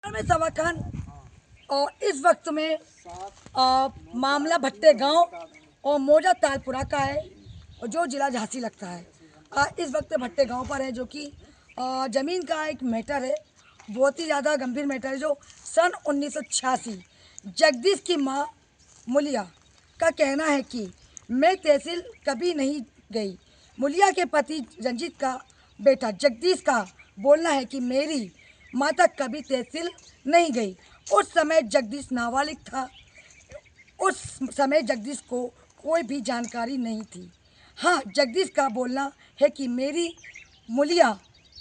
में सवा खान और इस वक्त में मामला भट्टे गांव और मौजा तालपुरा का है और जो जिला झांसी लगता है। इस वक्त भट्टे गांव पर है जो कि ज़मीन का एक मैटर है, बहुत ही ज़्यादा गंभीर मैटर है। जो सन 1986 जगदीश की मां मुलिया का कहना है कि मैं तहसील कभी नहीं गई। मुलिया के पति रंजीत का बेटा जगदीश का बोलना है कि मेरी माता कभी तहसील नहीं गई। उस समय जगदीश नाबालिग था। उस समय जगदीश को कोई भी जानकारी नहीं थी। हाँ, जगदीश का बोलना है कि मेरी मुलिया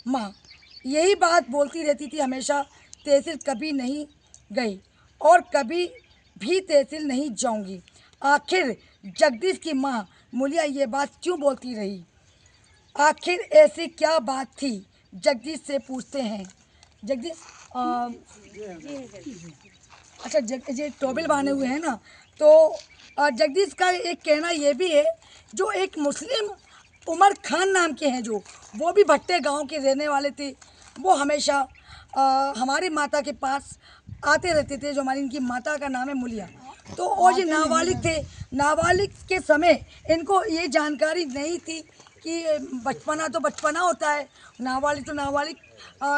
माँ यही बात बोलती रहती थी हमेशा, तहसील कभी नहीं गई और कभी भी तहसील नहीं जाऊंगी। आखिर जगदीश की माँ मुलिया ये बात क्यों बोलती रही? आखिर ऐसी क्या बात थी? जगदीश से पूछते हैं। जगदीश अच्छा, ये टोबिल बांधे हुए हैं ना, तो जगदीश का एक कहना ये भी है, जो एक मुस्लिम उमर खान नाम के हैं, जो वो भी भट्टे गांव के रहने वाले थे। वो हमेशा हमारी माता के पास आते रहते थे। जो हमारी इनकी माता का नाम है मुलिया। तो और ये नाबालिग थे। नाबालिग के समय इनको ये जानकारी नहीं थी कि बचपना तो बचपना होता है, नाबालिग तो नाबालिग।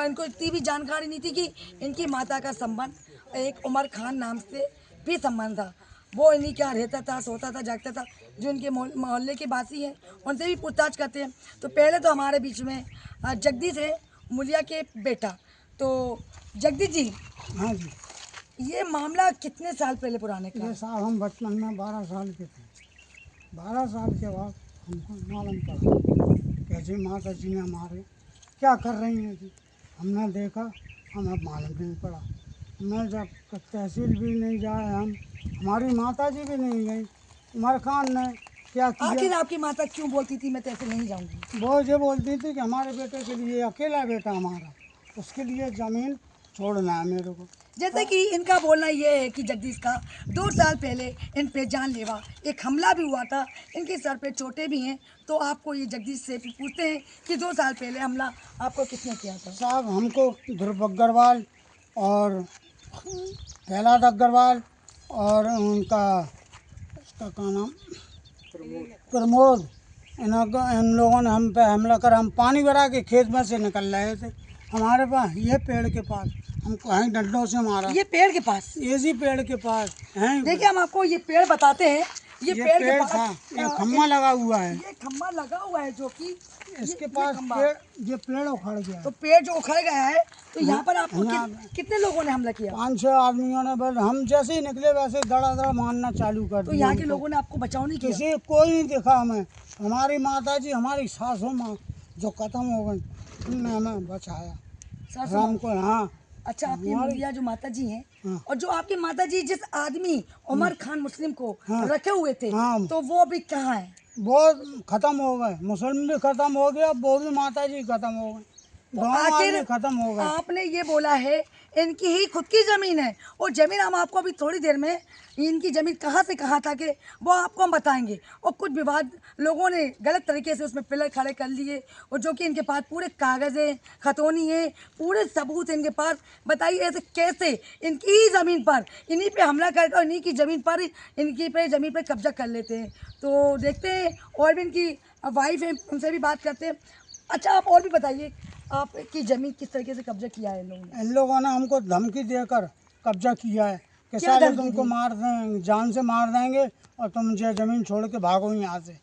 इनको इतनी भी जानकारी नहीं थी कि इनकी माता का संबंध एक उमर खान नाम से भी संबंध था। वो इन्हीं क्या रहता था, सोता था, जागता था। जो इनके मोहल्ले के वासी हैं उनसे भी पूछताछ करते हैं। तो पहले तो हमारे बीच में जगदीश है, मुलिया के बेटा। तो जगदीश जी, हाँ जी, ये मामला कितने साल पहले पुराने का ये है? साहब हम बचपन में 12 साल के थे। 12 साल के बाद हमको मालूम पड़ा कैसे माता जी ने हमारे क्या कर रही हैं जी। हमने देखा, हमें मालूम नहीं पड़ा। मैं जब तहसील भी नहीं जाए, हम हमारी माता जी भी नहीं गई। उमर खान ने क्या आखिर किया, आपकी माता क्यों बोलती थी मैं तहसील नहीं जाऊंगी? वो ये बोलती थी कि हमारे बेटे के लिए, अकेला बेटा हमारा, उसके लिए ज़मीन छोड़ना है मेरे को। जैसे कि इनका बोलना ये है कि जगदीश का 2 साल पहले इन पे जानलेवा एक हमला भी हुआ था। इनके सर पे चोटें भी हैं। तो आपको ये जगदीश से पूछते हैं कि 2 साल पहले हमला आपको किसने किया था? साहब हमको ध्रुव अग्रवाल और कैलाश अग्रवाल और उनका उसका क्या नाम, प्रमोद, इन लोगों ने हम पे हमला कर। हम पानी भरा के खेत में से निकल रहे थे, हमारे पास ये पेड़ के पास हमको हैं डंडों से मारा। ये पेड़ के पास, इसी पेड़ के पास हैं। देखिए हम आपको ये पेड़ बताते हैं। ये पेड़ के पेड़ पास था, ये खम्मा लगा हुआ है, ये खम्भा लगा हुआ है जो कि इसके ये पास खम्भा। ये पेड़ उखड़ गया। तो पेड़ जो उखड़ गया है, तो यहाँ पर आपको यहाँ कितने लोगों ने हमला किया? 5-6 आदमियों ने, बस हम जैसे ही निकले वैसे दड़ा दड़ा मारना चालू कर तो दिया। यहाँ के लोगों ने आपको बचाव नहीं किया? किसी कोई नहीं दिखा हमें। हमारी माता जी, हमारी सासू माँ जो खत्म हो गई, उनने हमें बचाया। सासू माँ? हमको, हाँ। अच्छा, आपकी मुलिया जो माता जी हैं, हाँ। और जो आपकी माता जी जिस आदमी उमर खान मुस्लिम को हाँ। रखे हुए थे, हाँ। तो वो अभी कहाँ है? वो खत्म हो गए, मुसलमान भी खत्म हो गया, वो भी माता जी खत्म हो गए, दोनों आखिर आदमी खत्म हो गए। आपने ये बोला है इनकी ही खुद की ज़मीन है, और ज़मीन हम आपको अभी थोड़ी देर में इनकी ज़मीन कहाँ से कहाँ था कि वो आपको हम बताएंगे। और कुछ विवाद लोगों ने गलत तरीके से उसमें पिलर खड़े कर लिए, और जो कि इनके पास पूरे कागज़ हैं, खतौनी है, पूरे सबूत इनके पास। बताइए ऐसे कैसे इनकी ही ज़मीन पर इन्हीं पे हमला करके और इन्हीं की ज़मीन पर इनकी पे ज़मीन पर कब्जा कर लेते हैं। तो देखते हैं, और भी इनकी वाइफ है, उनसे भी बात करते हैं। अच्छा, आप और भी बताइए, आपकी ज़मीन किस तरीके से कब्जा किया है इन लोगों ने? इन लोगों ने हमको धमकी देकर कब्जा किया है कि क्या साले धमकी तुमको दी? मार देंगे, जान से मार देंगे और तुम ये जमीन छोड़ के भागो यहाँ से।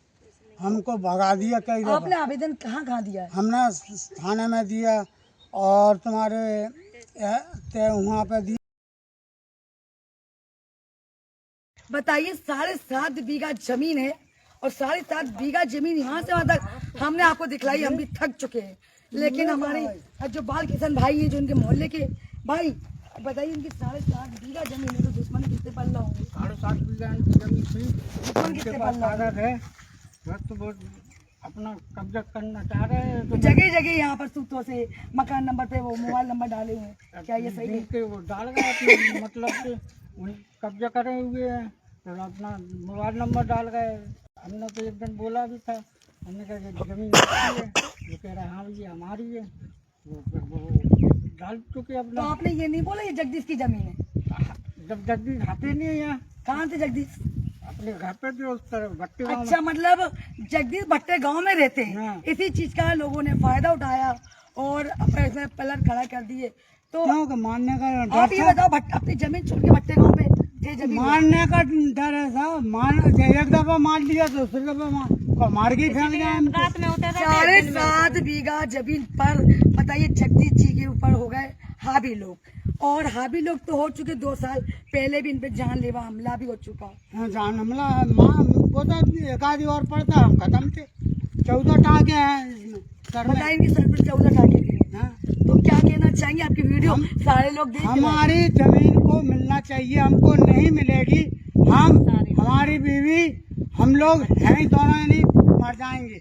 हमको भगा दिया कई आपने दफा। आवेदन कहाँ कहाँ दिया है? हमने थाने में दिया और तुम्हारे वहाँ पे दिया। बताइए, 7.5 बीघा जमीन है, और 7.5 बीघा जमीन यहाँ से वहाँ तक हमने आपको दिखलाई। हम भी थक चुके हैं, लेकिन हमारे जो बाल किशन भाई हैं, जो इनके मोहल्ले के भाई, बताइए इनकी 7.5 बीघा जमीन है, तो दुश्मन कितने पल रहा होंगे? 7.5 बीघा की जमीन थी, दुश्मन उनके कितने पास पल रहा होंगे? कागज है, बस तो वो अपना कब्जा करना चाह रहे हैं। तो जगह जगह यहाँ पर सूत्रों से मकान नंबर पे वो मोबाइल नंबर डाले हुए हैं, क्या ये सही है? के वो डाल गए अपने मतलब से, उन कब्जा करे हुए हैं, तो अपना मोबाइल नंबर डाल गए। हमने तो एक दिन बोला भी था, हमने कहा कि जमीन आपकी है, वो कह रहा हाँ ये हमारी है। वो फिर वो डाल चुके तो अपना। आपने ये नहीं बोला ये जगदीश की जमीन है? जब जगदीश आते नहीं है यहाँ, कहाँ थे जगदीश? अपने घर पे थे उस तरफ भट्टे गाँव में। अच्छा, मतलब जगदीश भट्टे गांव में रहते हैं। हाँ। इसी चीज का लोगों ने फायदा उठाया और अपने इसमें पिलर खड़ा कर दिए। तो क्यों कि मारने का आप डर ये था? बताओ, अपनी जमीन छोड़ के भट्टे गांव पे ये जमीन मारने का डर है साहब। एक दफा मार लिया तो दूसरी दफा मार के फेंक जाए हमको। रात में होते थे 7.5 बीघा जमीन पर बताइए जगदीश जी के ऊपर हो गए हावी लोग, और हावी लोग तो हो चुके 2 साल पहले भी इन पे जानलेवा हमला भी हो चुका। हाँ, जान हमला वो तो एक आधी और पड़ता, हम खत्म थे। 14 टाँके हैं इसमें सर में। बताएंगे सर पर 14 टाके थे। हाँ। तो क्या कहना चाहेंगे? आपकी वीडियो सारे लोग देख रहे हैं। हमारी जमीन को मिलना चाहिए, हमको नहीं मिलेगी। हम हमारी बीवी हम लोग हैं दोनों नहीं मर जाएंगे।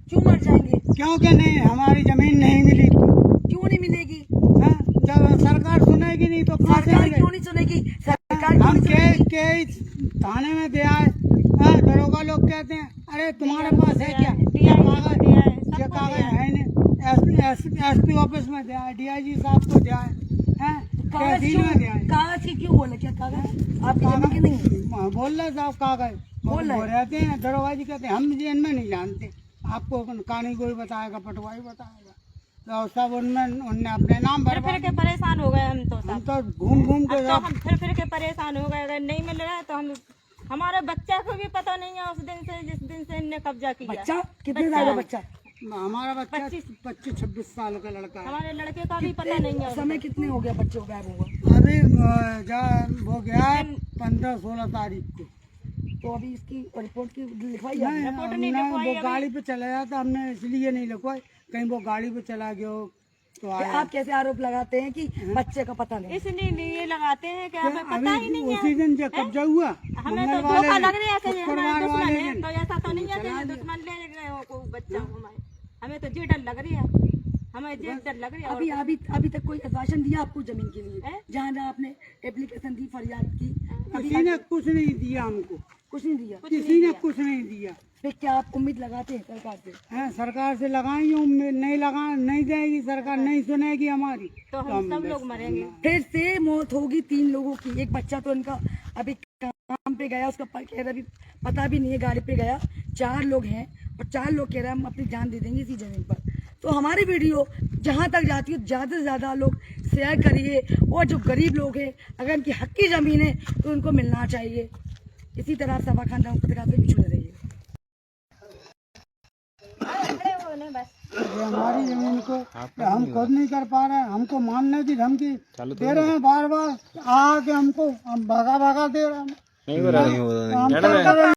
क्यों मर जाएंगे? क्योंकि नहीं हमारी जमीन नहीं मिली। क्यों नहीं मिलेगी? हाँ, जब सरकार सुनेगी नहीं तो कहाँ से सरकार मिलेगी? क्यों नहीं सुनेगी? सरकार क्यों हम नहीं सुनेगी? के थाने में दे आए, हाँ, दरोगा लोग कहते हैं अरे तुम्हारे पास है क्या ये कागज है नहीं। एसपी ऑफिस में दे आए, डीआईजी साहब को दे आए, हैं, कागज तहसील में दे क्यों? आए। कागज की क्यों बोले? क्या कागज आपकी जमीन की नहीं है? बोल रहे साहब कागज बोल रहे। वो रहते हैं, दरोगा जी कहते हैं हम जी इनमें नहीं जानते, आपको कहानी कोई बताएगा, पटवाई बताएगा। तो सब उनमें उनने अपने नाम फिर भरवा के परेशान हो गए हम तो हम सब। तो घूम घूम के अब तो सब हम फिर के परेशान हो गए। अगर नहीं मिल रहा है तो हम हमारे बच्चा को भी पता नहीं है उस दिन से जिस दिन से इनने कब्जा किया। बच्चा कितने साल का बच्चा? हमारा बच्चा 25-26 साल का लड़का है। हमारे लड़के का भी पता नहीं है। समय कितने हो गया बच्चे को गायब हुआ? अभी वो गया है 15-16 तारीख को। तो अभी इसकी रिपोर्ट की लिखवाई है? नहीं, रिपोर्ट नहीं हमने लिखवाई वो गाड़ी पे चला जाता, हमने इसलिए नहीं लिखवाई, कहीं वो गाड़ी पे चला गया हो तो आया। आप कैसे आरोप लगाते हैं कि बच्चे का पता नहीं? इसलिए लगाते हैं कि हमें पता ही नहीं है। उसी दिन जब कब्जा हुआ हमें तो मंगल वाले धोखा दिन, लग रहा है कि शुक्रवार हमारे दुश्मन वाले है। दिन। तो ऐसा तो नहीं है कि दुश्मन ले गए हो कोई बच्चा हमारे। हमें तो ये डर लग रही है, हमें ये डर लग रही है। अभी अभी अभी तक कोई आश्वासन दिया आपको जमीन के लिए? जहाँ जहाँ आपने एप्लीकेशन दी, फरियाद की, अभी किसी ने कुछ नहीं दिया हमको, कुछ नहीं दिया। किसी ने कुछ नहीं दिया। फिर क्या आप उम्मीद लगाते हैं सरकार से? हैं, सरकार से लगाएंगे उम्मीद, नहीं देगी सरकार, नहीं सुनेगी हमारी तो हम सब लोग मरेंगे। फिर से मौत होगी 3 लोगों की। एक बच्चा तो इनका अभी काम पे गया, उसका कह रहा अभी पता भी नहीं है, गाड़ी पे गया। 4 लोग हैं और 4 लोग कह रहे हैं हम अपनी जान दे देंगे इसी जमीन पर। तो हमारी वीडियो जहाँ तक जाती है ज़्यादा से ज़्यादा लोग शेयर करिए, और जो गरीब लोग हैं अगर इनकी हक की ज़मीन है तो उनको मिलना चाहिए। इसी तरह सभा खानदान पत्रकार से जुड़े रहिए। ये हमारी जमीन को हम खुद नहीं कर पा रहे हैं, हमको मारने की धमकी दे रहे हैं बार बार आके, हमको हम भागा दे रहे हैं।